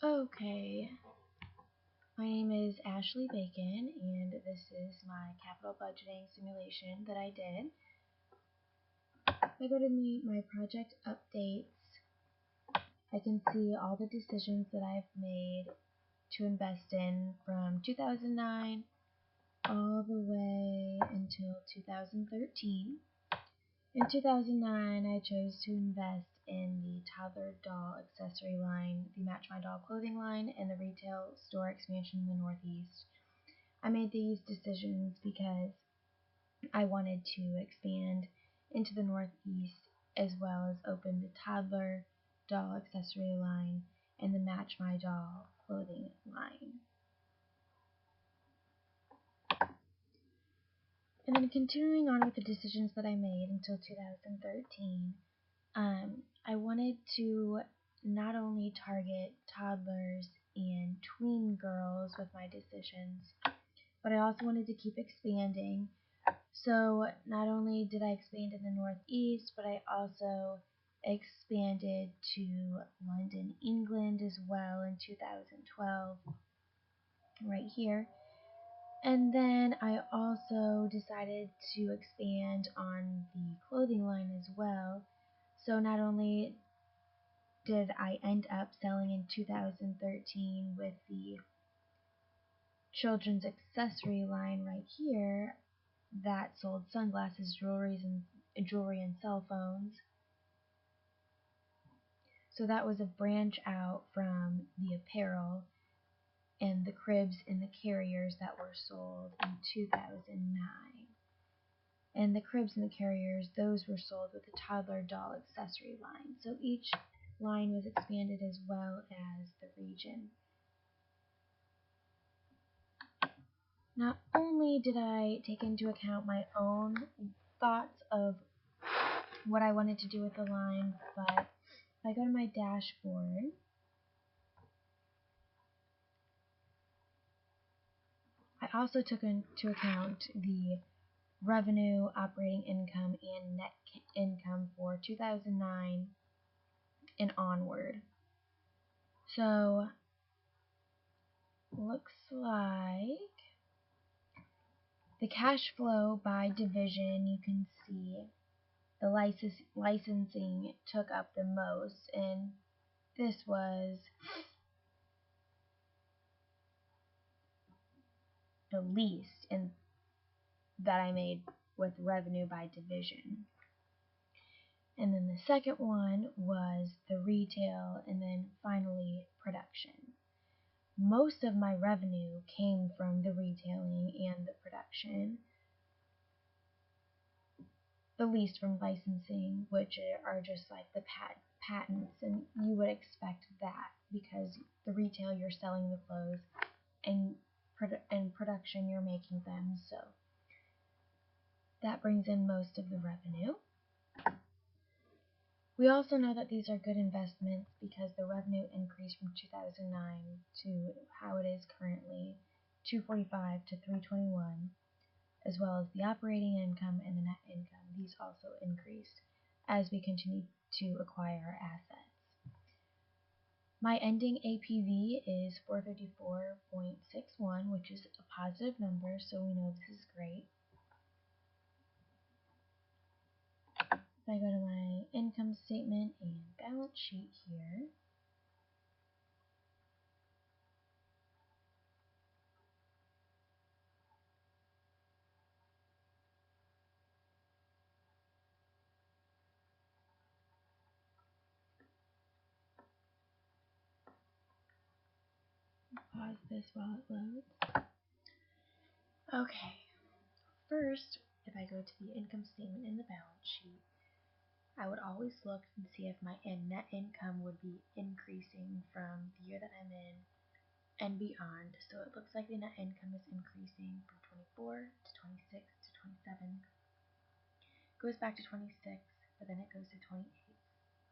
Okay, my name is Ashley Bacon, and this is my capital budgeting simulation that I did. If I go to my project updates, I can see all the decisions that I've made to invest in from 2009 all the way until 2013. In 2009, I chose to invest in the toddler doll accessory line, the Match My Doll clothing line, and the retail store expansion in the Northeast. I made these decisions because I wanted to expand into the Northeast as well as open the toddler doll accessory line and the Match My Doll clothing line. And then continuing on with the decisions that I made until 2013, I wanted to not only target toddlers and tween girls with my decisions, but I also wanted to keep expanding. So not only did I expand in the Northeast, but I also expanded to London, England as well in 2012, right here. And then I also decided to expand on the clothing line as well. So not only did I end up selling in 2013 with the children's accessory line right here that sold sunglasses, jewelry and cell phones. So that was a branch out from the apparel and the cribs and the carriers that were sold in 2009. And the cribs and the carriers, those were sold with the toddler doll accessory line. So each line was expanded as well as the region. Not only did I take into account my own thoughts of what I wanted to do with the line, but if I go to my dashboard, I also took into account the revenue, operating income, and net income for 2009 and onward. So, looks like the cash flow by division, you can see the licensing took up the most, and this was the least in that I made with revenue by division. And then the second one was the retail, and then finally production. Most of my revenue came from the retailing and the production, the least from licensing, which are just like the patents, and you would expect that because the retail you're selling the clothes, and production you're making them, so that brings in most of the revenue. We also know that these are good investments because the revenue increased from 2009 to how it is currently, 245 to 321, as well as the operating income and the net income. These also increased as we continue to acquire assets. My ending APV is 454.61, which is a positive number, so we know this is great. If I go to my income statement and balance sheet here, pause this while it loads. Okay, first, if I go to the income statement and the balance sheet, I would always look and see if my net income would be increasing from the year that I'm in and beyond. So it looks like the net income is increasing from 24 to 26 to 27. Goes back to 26, but then it goes to 28,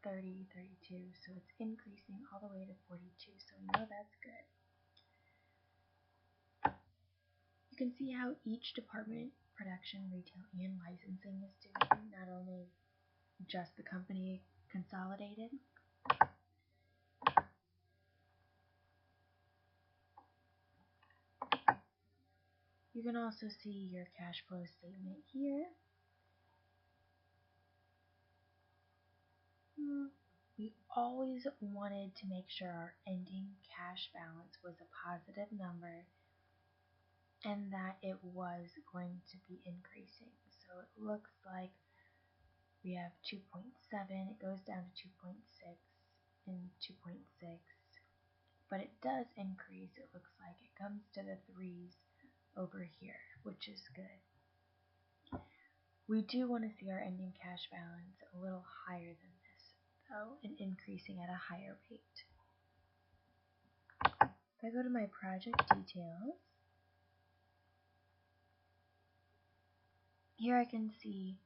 30, 32. So it's increasing all the way to 42. So we know that's good. You can see how each department, production, retail, and licensing is doing, not only just the company consolidated. You can also see your cash flow statement here. We always wanted to make sure our ending cash balance was a positive number and that it was going to be increasing. So it looks like we have 2.7, it goes down to 2.6 and 2.6, but it does increase. It looks like it comes to the threes over here, which is good. We do want to see our ending cash balance a little higher than this, though, and increasing at a higher rate. If I go to my project details, here I can see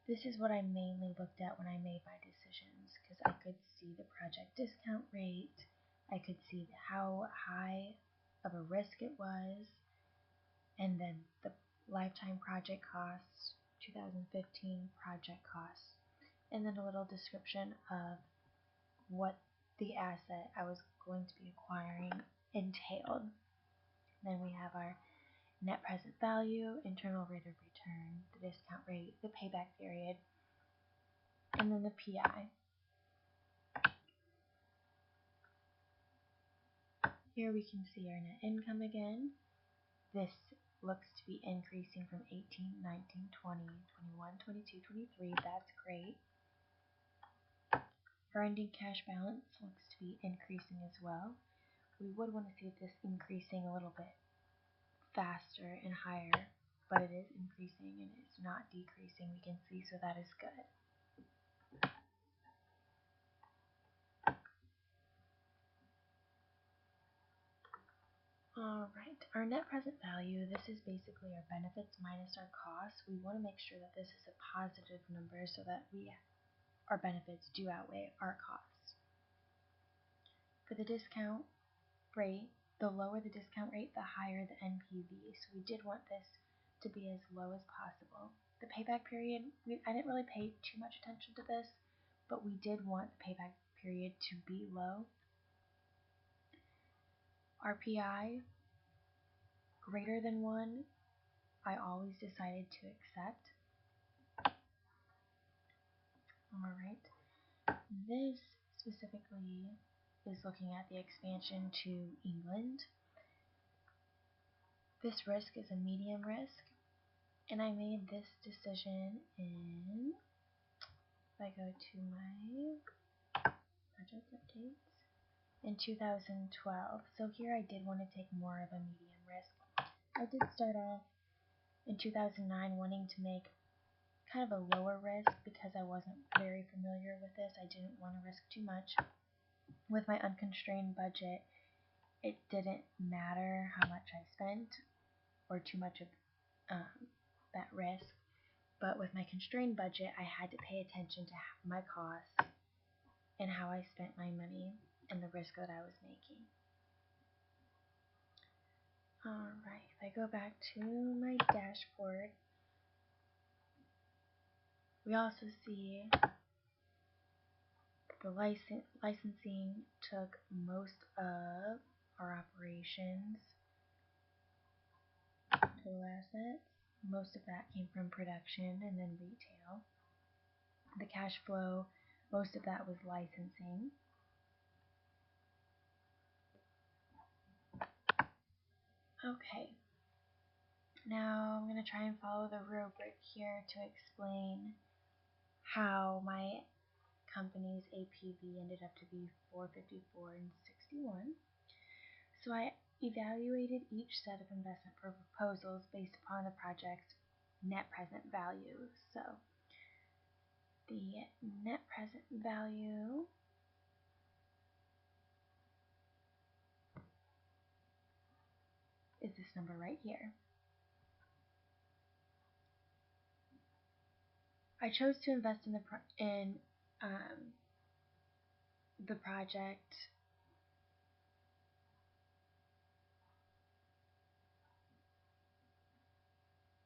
this is what I mainly looked at when I made my decisions, because I could see the project discount rate, I could see how high of a risk it was, and then the lifetime project cost, 2015 project cost, and then a little description of what the asset I was going to be acquiring entailed. Then we have our net present value, internal rate of return, the discount rate, the payback period, and then the PI. Here we can see our net income again. This looks to be increasing from 18, 19, 20, 21, 22, 23. That's great. Our ending cash balance looks to be increasing as well. We would want to see this increasing a little bit faster and higher, but it is increasing and it's not decreasing, we can see, so that is good. Alright, our net present value, this is basically our benefits minus our costs. We want to make sure that this is a positive number so that our benefits do outweigh our costs. For the discount rate, the lower the discount rate, the higher the NPV. So we did want this to be as low as possible. The payback period, I didn't really pay too much attention to this, but we did want the payback period to be low. Our PI, greater than 1, I always decided to accept. Alright, this specifically is looking at the expansion to England. This risk is a medium risk, and I made this decision in, if I go to my project updates, in 2012. So here I did want to take more of a medium risk. I did start off in 2009 wanting to make kind of a lower risk because I wasn't very familiar with this. I didn't want to risk too much. With my unconstrained budget, it didn't matter how much I spent or too much of that risk. But with my constrained budget, I had to pay attention to my costs and how I spent my money and the risk that I was making. Alright, if I go back to my dashboard, we also see the licensing took most of our operations. Total assets, most of that came from production and then retail. The cash flow, most of that was licensing. Okay, now I'm going to try and follow the rubric here to explain how my company's APV ended up to be 454 and 61. So I evaluated each set of investment proposals based upon the project's net present value. So the net present value is this number right here. I chose to invest in the project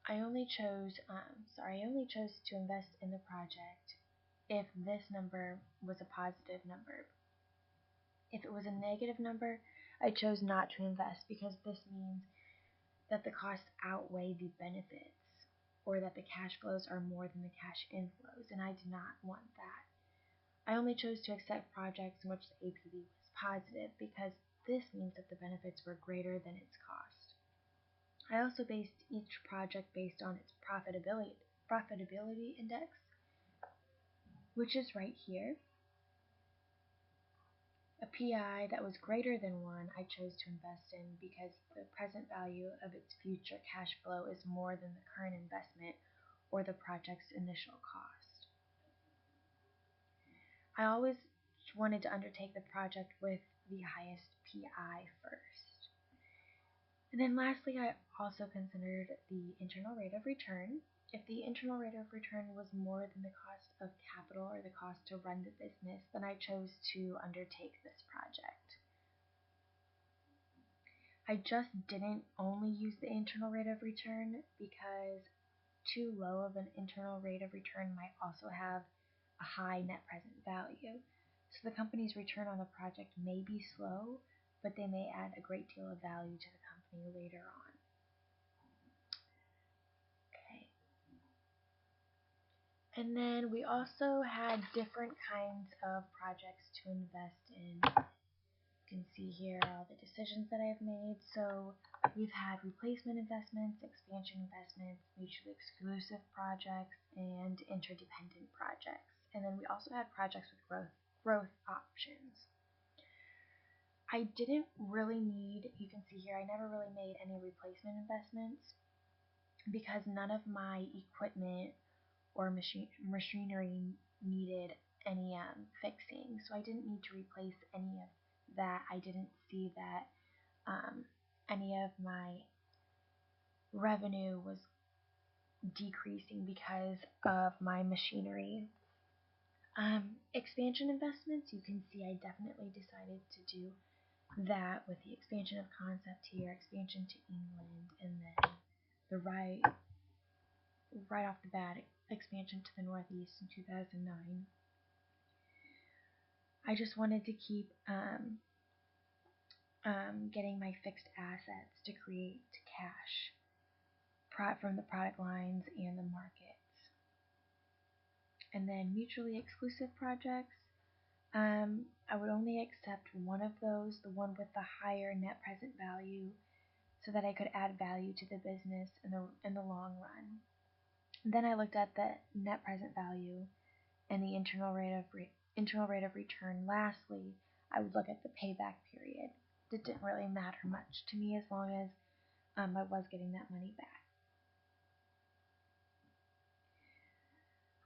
I only chose to invest in the project if this number was a positive number. If it was a negative number, I chose not to invest because this means that the costs outweigh the benefits, or that the cash flows are more than the cash inflows, and I did not want that. I only chose to accept projects in which the APV was positive because this means that the benefits were greater than its cost. I also based each project based on its profitability index, which is right here. A PI that was greater than 1 I chose to invest in because the present value of its future cash flow is more than the current investment or the project's initial cost. I always wanted to undertake the project with the highest PI first. And then lastly, I also considered the internal rate of return. If the internal rate of return was more than the cost of capital or the cost to run the business, then I chose to undertake this project. I just didn't only use the internal rate of return because too low of an internal rate of return might also have a high net present value. So the company's return on the project may be slow, but they may add a great deal of value to the company later on. Okay. And then we also had different kinds of projects to invest in. You can see here all the decisions that I've made. So we've had replacement investments, expansion investments, mutually exclusive projects, and interdependent projects. And then we also had projects with growth options. I didn't really need, you can see here, I never really made any replacement investments because none of my equipment or machinery needed any fixing. So I didn't need to replace any of that. I didn't see that any of my revenue was decreasing because of my machinery. Expansion investments, you can see I definitely decided to do that with the expansion of concept here, expansion to England, and then the right off the bat expansion to the Northeast in 2009. I just wanted to keep getting my fixed assets to create cash from the product lines and the markets. And then mutually exclusive projects, I would only accept one of those, the one with the higher net present value, so that I could add value to the business in the long run. Then I looked at the net present value and the internal rate of return. Lastly, I would look at the payback period. It didn't really matter much to me as long as I was getting that money back.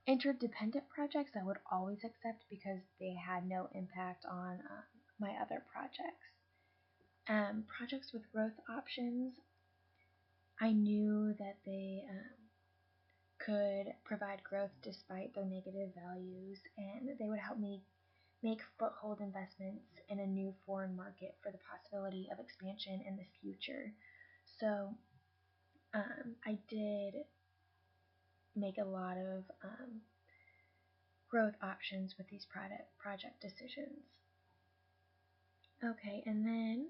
Interdependent projects I would always accept because they had no impact on my other projects. Projects with growth options, I knew that they could provide growth despite their negative values, and they would help me make foothold investments in a new foreign market for the possibility of expansion in the future. So I did make a lot of growth options with these project decisions. Okay, and then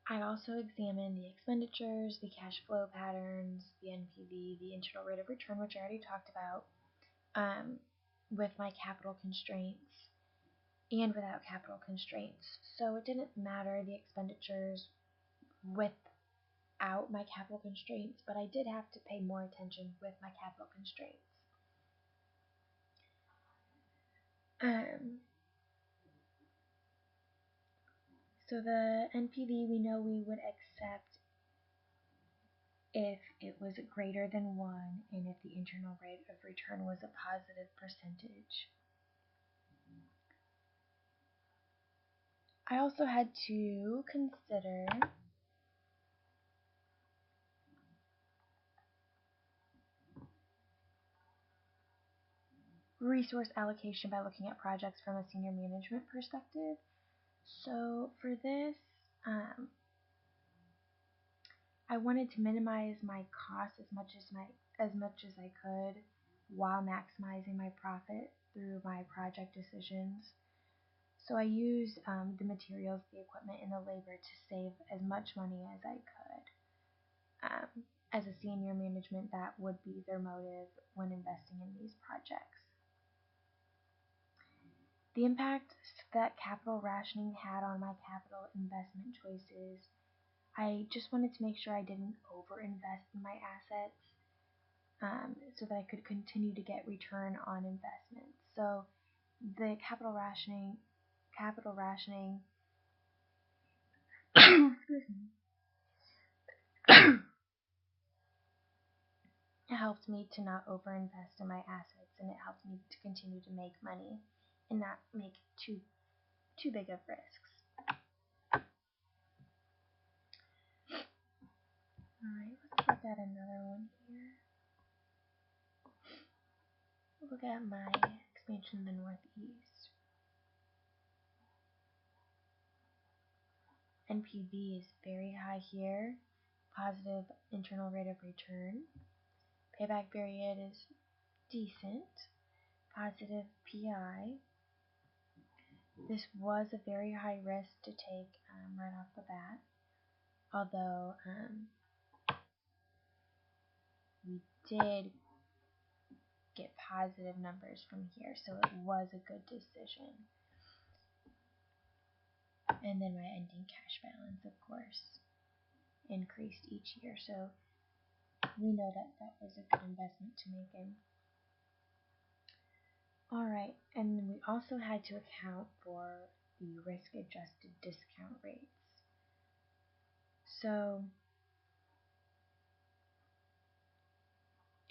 I also examined the expenditures, the cash flow patterns, the NPV, the internal rate of return, which I already talked about, with my capital constraints and without capital constraints. So it didn't matter the expenditures without my capital constraints, but I did have to pay more attention with my capital constraints. So the NPV we know we would accept if it was greater than 1 and if the internal rate of return was a positive percentage. I also had to consider resource allocation by looking at projects from a senior management perspective. So for this, I wanted to minimize my costs as much as I could while maximizing my profit through my project decisions. So I used the materials, the equipment, and the labor to save as much money as I could. As a senior management, that would be their motive when investing in these projects. The impact that capital rationing had on my capital investment choices, I just wanted to make sure I didn't overinvest in my assets, so that I could continue to get return on investment. So the capital rationing excuse me, it helped me to not overinvest in my assets, and it helped me to continue to make money and not make too big of risks. Alright, let's look at another one here. Look at my expansion in the Northeast. NPV is very high here. Positive internal rate of return. Payback period is decent. Positive PI. This was a very high risk to take right off the bat, although we did get positive numbers from here, so it was a good decision. And then my ending cash balance, of course, increased each year, so we know that that was a good investment to make in. Alright, and then we also had to account for the risk-adjusted discount rates. So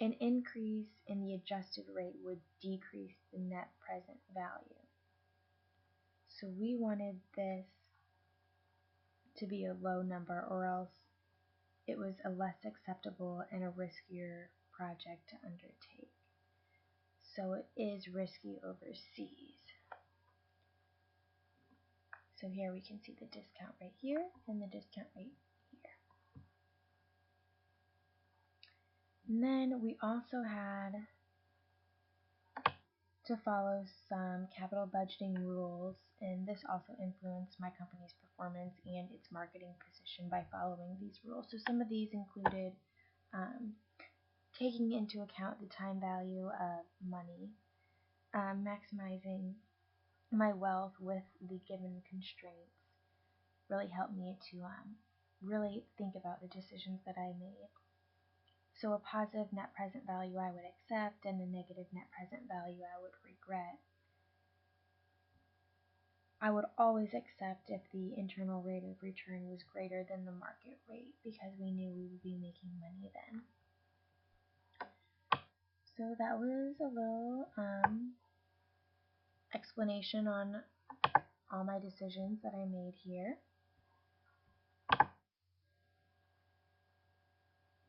an increase in the adjusted rate would decrease the net present value. So we wanted this to be a low number, or else it was a less acceptable and a riskier project to undertake. So it is risky overseas. So here we can see the discount rate here and the discount rate here. And then we also had to follow some capital budgeting rules, and this also influenced my company's performance and its marketing position by following these rules. So some of these included taking into account the time value of money, maximizing my wealth with the given constraints really helped me to really think about the decisions that I made. So a positive net present value I would accept, and a negative net present value I would regret. I would always accept if the internal rate of return was greater than the market rate, because we knew we would be making money then. So that was a little explanation on all my decisions that I made here.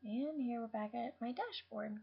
And here we're back at my dashboard.